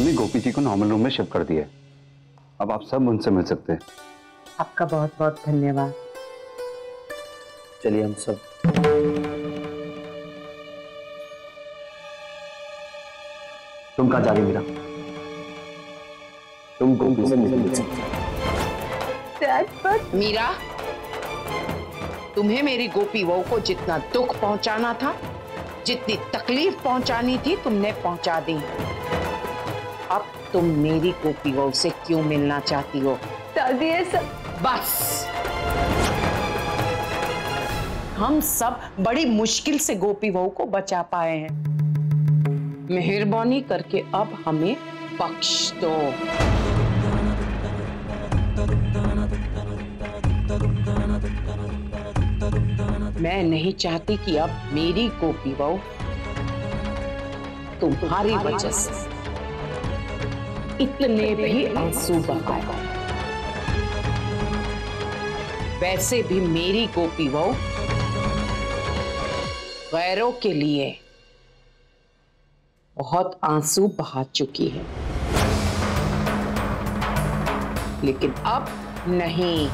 Mummy गोपी जी को normal room में shift कर दिया है, अब आप सब उनसे मिल सकते हैं। आपका बहुत बहुत धन्यवाद। चलिए हम सब। तुम कहाँ जा रही मीरा? तुम गोपी से मिल सकते। मीरा, तुम्हें मेरी गोपी बहू को जितना दुख पहुंचाना था, जितनी तकलीफ पहुंचानी थी, तुमने पहुंचा दी। अब तुम मेरी गोपी बहू से क्यों मिलना चाहती हो? दादी ऐसा बस, हम सब बड़ी मुश्किल से गोपी बहू को बचा पाए हैं। मेहरबानी करके अब हमें बख्श दो। मैं नहीं चाहती कि अब मेरी गोपी बहू तुम्हारी वजह से इतने भी आंसू बहाए। वैसे भी मेरी गोपी बहू गैरों के लिए बहुत आंसू बहा चुकी है, लेकिन अब नहीं।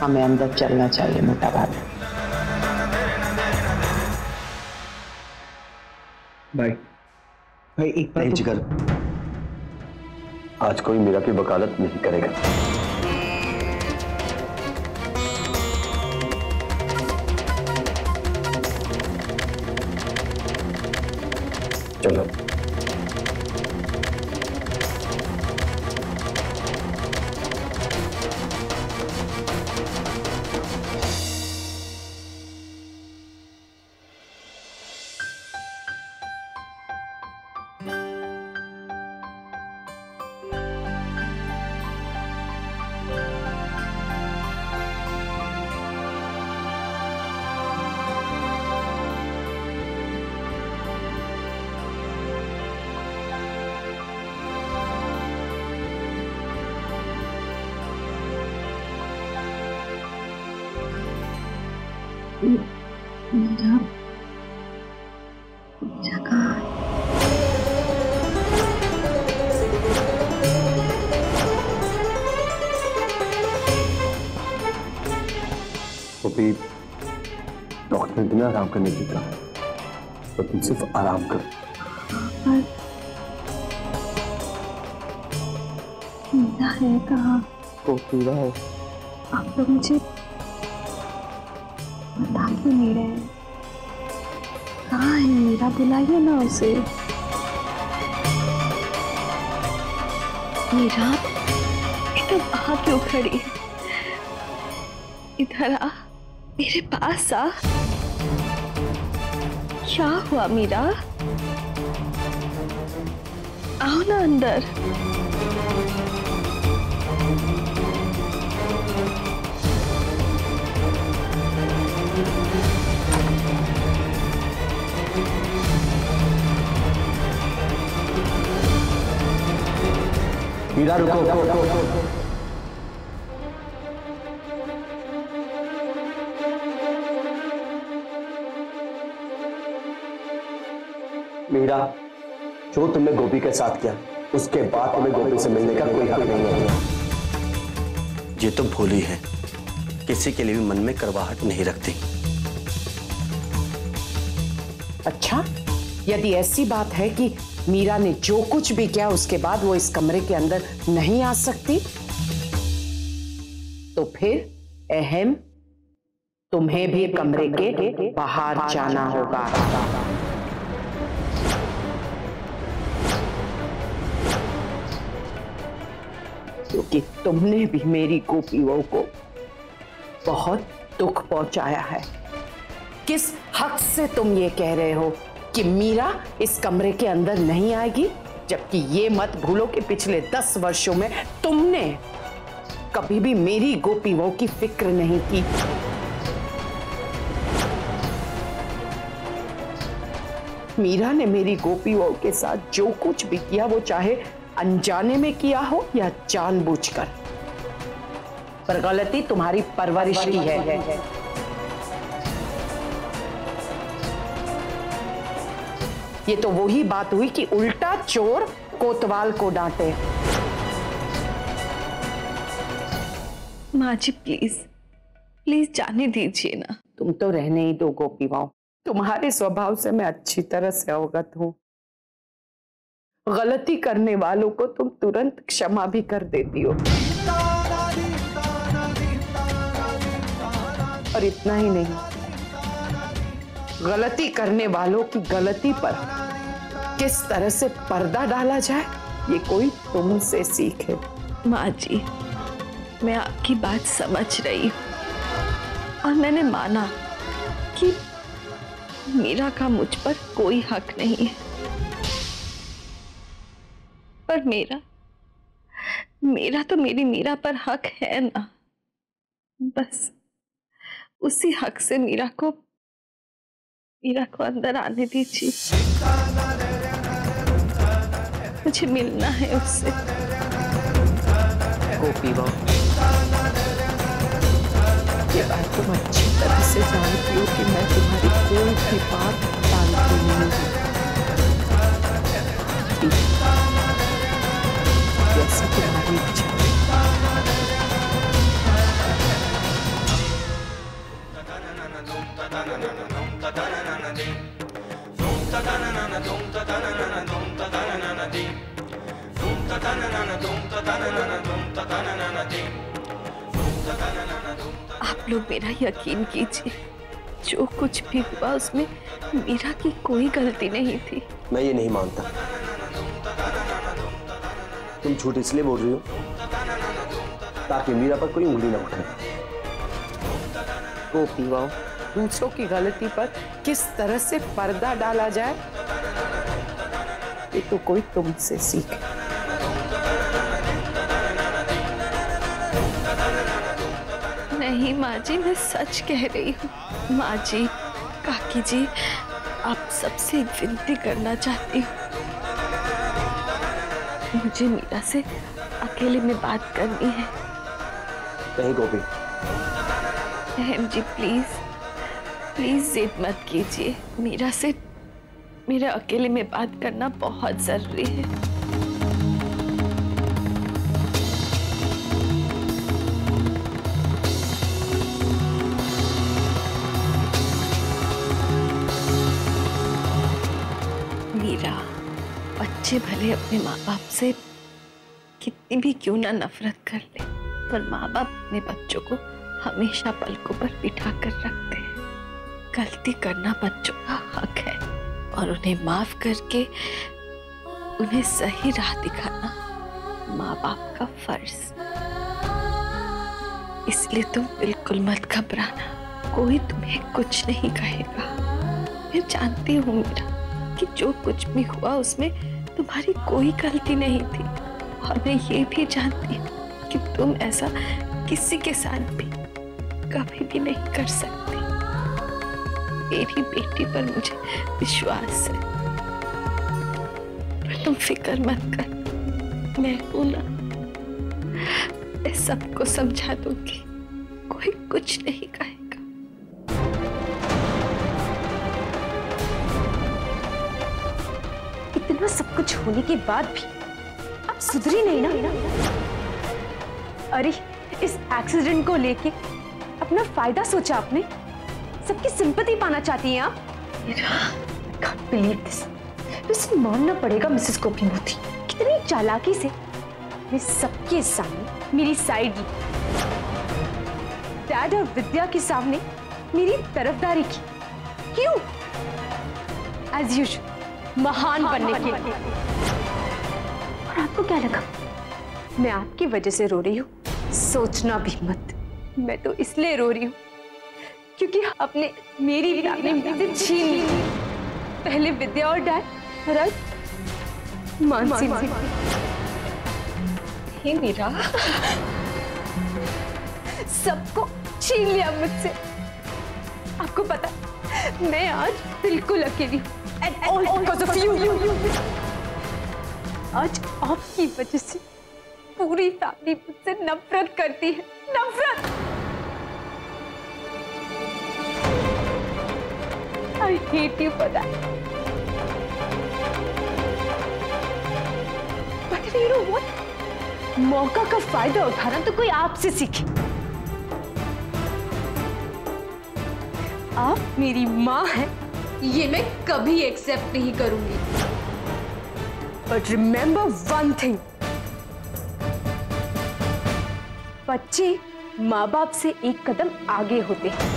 हमें अंदर चलना चाहिए मोटा भाई। भाई एक बार जिगर, आज कोई मीरा की वकालत नहीं करेगा। चलो मेरा जगह गोपी, डॉक्टर ने तुम्हें आराम करने की कहा है, तो तुम सिर्फ आराम करो। मीरा है कहाँ? गोपी रहो। आप तो मुझे बता क्यों नहीं रहे? कहाँ है मीरा? बुलाइए ना उसे। मीरा, एकदम वहां क्यों खड़ी? इधर आ, मेरे पास आ। क्या हुआ मीरा? आओ ना अंदर। मीरा रुको। मीरा, जो तुमने गोपी के साथ किया, उसके बाद तुम्हें गोपी से मिलने का कोई हक नहीं है। ये तो भोली है, किसी के लिए भी मन में करवाहट नहीं रखती। अच्छा, यदि ऐसी बात है कि मीरा ने जो कुछ भी किया उसके बाद वो इस कमरे के अंदर नहीं आ सकती, तो फिर अहम, तुम्हें भी कमरे के बाहर जाना होगा। क्योंकि तुमने भी मेरी गोपी बहू को बहुत दुख पहुंचाया है। किस हक से तुम ये कह रहे हो कि मीरा इस कमरे के अंदर नहीं आएगी, जबकि ये मत भूलो कि पिछले 10 वर्षों में तुमने कभी भी मेरी गोपी बहू की फिक्र नहीं की। मीरा ने मेरी गोपी बहू के साथ जो कुछ भी किया, वो चाहे अनजाने में किया हो या जानबूझकर, पर गलती तुम्हारी परवरिश की है। ये तो वही बात हुई कि उल्टा चोर कोतवाल को डांटे। माँ जी प्लीज प्लीज जाने दीजिए ना। तुम तो रहने ही दो गोपी बहू, तुम्हारे स्वभाव से मैं अच्छी तरह से अवगत हूं। गलती करने वालों को तुम तुरंत क्षमा भी कर देती हो। और इतना ही नहीं, गलती करने वालों की गलती पर किस तरह से पर्दा डाला जाए ये कोई तुमसे सीखे। माँ जी मैं आपकी बात समझ रही हूँ और मैंने माना कि मीरा का मुझ पर कोई हक नहीं है, पर मेरा तो मेरी मीरा पर हक है ना। बस उसी हक से मीरा को अंदर आने दीजिए। मुझे मिलना है उससे। गोपी बहू, ये बात तुम अच्छी तरह से जानती हो कि मैं तुम्हारी कोई भी बात टालती नहीं हूँ। जैसे तुम्हारी इच्छा। आप लोग मेरा यकीन कीजिए, जो कुछ भी हुआ उसमें मीरा की कोई गलती नहीं थी। मैं ये नहीं मानता। तुम झूठ इसलिए बोल रही हो ताकि मीरा पर कोई उंगली ना उठाए। गोपी बहू, दूसरों की गलती पर किस तरह से पर्दा डाला जाए ये तो कोई तुमसे सीखे। नहीं माँ जी, मैं सच कह रही हूँ। माँ जी, काकी जी, आप सबसे एक विनती करना चाहती हूँ। मुझे मीरा से अकेले में बात करनी है। नहीं गोपी। बहन जी प्लीज प्लीज जिद मत कीजिए। मीरा से मेरे अकेले में बात करना बहुत जरूरी है। मीरा, बच्चे भले अपने माँ बाप से कितनी भी क्यों ना नफरत कर ले, पर माँ बाप अपने बच्चों को हमेशा पलकों पर बिठा कर रखते हैं। गलती करना बच्चों का हक है और उन्हें माफ करके उन्हें सही राह दिखाना माँ बाप का फर्ज। इसलिए तुम बिल्कुल मत घबराना, कोई तुम्हें कुछ नहीं कहेगा। मैं जानती हूँ मीरा कि जो कुछ भी हुआ उसमें तुम्हारी कोई गलती नहीं थी, और मैं ये भी जानती हूँ कि तुम ऐसा किसी के साथ भी कभी भी नहीं कर सकती। मेरी बेटी पर मुझे विश्वास है, पर तुम फिक्र मत कर, मैं हूं ना। मैं सबको समझा दूंगी, कोई कुछ नहीं कहेगा। इतना सब कुछ होने के बाद भी आप सुधरी नहीं ना। अरे इस एक्सीडेंट को लेके अपना फायदा सोचा आपने, सबकी सिंपैथी पाना चाहती हैं आप। I can't believe this। इसे मानना पड़ेगा मिसेस गोपीमूर्ति, कितनी चालाकी से मैं सबके सामने मेरी साइड ली, डैड और विद्या के सामने मेरी तरफदारी की। क्यों? एज यूजुअल महान बनने के लिए। और आपको क्या लगा मैं आपकी वजह से रो रही हूँ? सोचना भी मत, मैं तो इसलिए रो रही हूँ क्योंकि आपने मेरी फैमिली से छीन ली। पहले विद्या और डैड, और आज मानसी। हे मीरा, सबको छीन लिया मुझसे। आपको पता मैं आज बिल्कुल अकेली हूँ। And all because of you। आज आपकी वजह से पूरी फैमिली मुझसे नफरत करती है, नफरत। I hate you for that। You know what, मौका का फायदा उठाना तो कोई आपसे सीखे। आप मेरी माँ हैं, ये मैं कभी एक्सेप्ट नहीं करूंगी। बट रिमेंबर वन थिंग, बच्चे माँ बाप से एक कदम आगे होते हैं,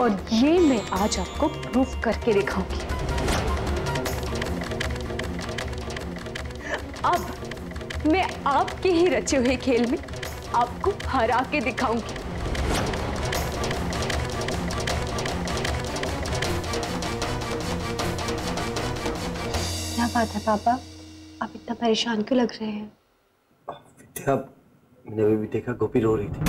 और ये मैं आज आपको प्रूफ करके दिखाऊंगी। अब मैं आपके ही रचे हुए खेल में आपको हरा के दिखाऊंगी। क्या बात है पापा, आप इतना परेशान क्यों लग रहे हैं? विद्या, मैंने अभी भी देखा गोपी रो रही थी।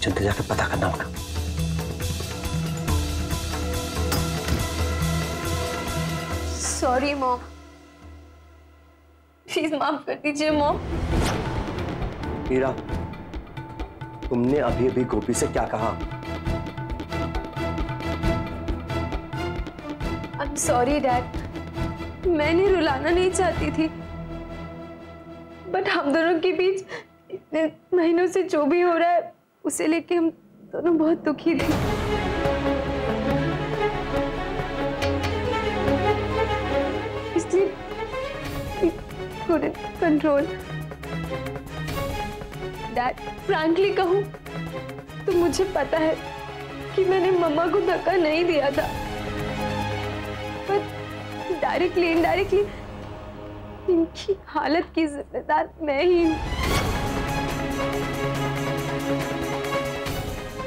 जल्दी जाकर पता करना होगा। सॉरी मॉम, प्लीज माफ कर दीजिए मॉम। मीरा, तुमने अभी अभी गोपी से क्या कहा? आई एम सॉरी डैड, मैंने रुलाना नहीं चाहती थी, बट हम दोनों के बीच इतने महीनों से जो भी हो रहा है उसे लेके हम दोनों बहुत दुखी थे। इसलिए couldn't control। डैड, फ्रैंकली कहूँ तो मुझे पता है कि मैंने मम्मा को धक्का नहीं दिया था, पर डायरेक्टली इनडायरेक्टली इनकी हालत की जिम्मेदार मैं ही हूँ।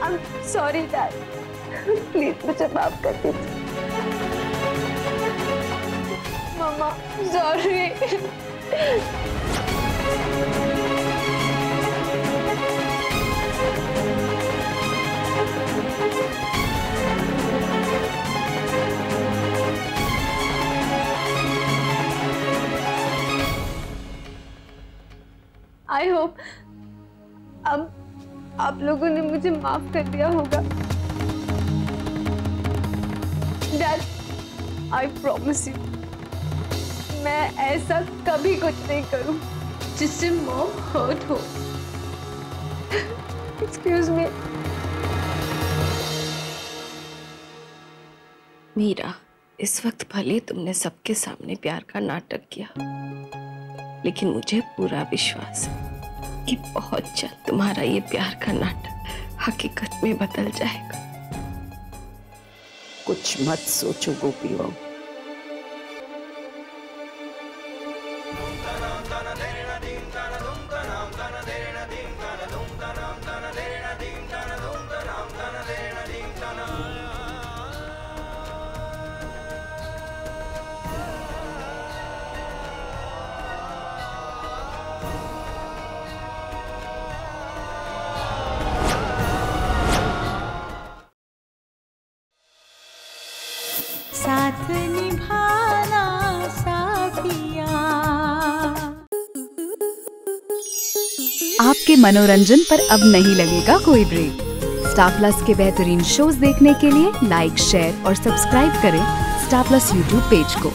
I am sorry dad, please मुझे माफ कर दीजिए। मम्मा सॉरी। आई होप अब आप लोगों ने मुझे माफ कर दिया होगा। डैड, आई प्रॉमिस यू, मैं ऐसा कभी कुछ नहीं करूं जिससे मॉम हर्ट हो। Excuse me. मीरा, इस वक्त भले तुमने सबके सामने प्यार का नाटक किया, लेकिन मुझे पूरा विश्वास है कि बहुत जल्द तुम्हारा ये प्यार का नाटक हकीकत में बदल जाएगा। कुछ मत सोचो गोपी बहू, साथ निभाना साथिया। आपके मनोरंजन पर अब नहीं लगेगा कोई ब्रेक। स्टार प्लस के बेहतरीन शोज देखने के लिए लाइक, शेयर और सब्सक्राइब करें स्टार प्लस यूट्यूब पेज को।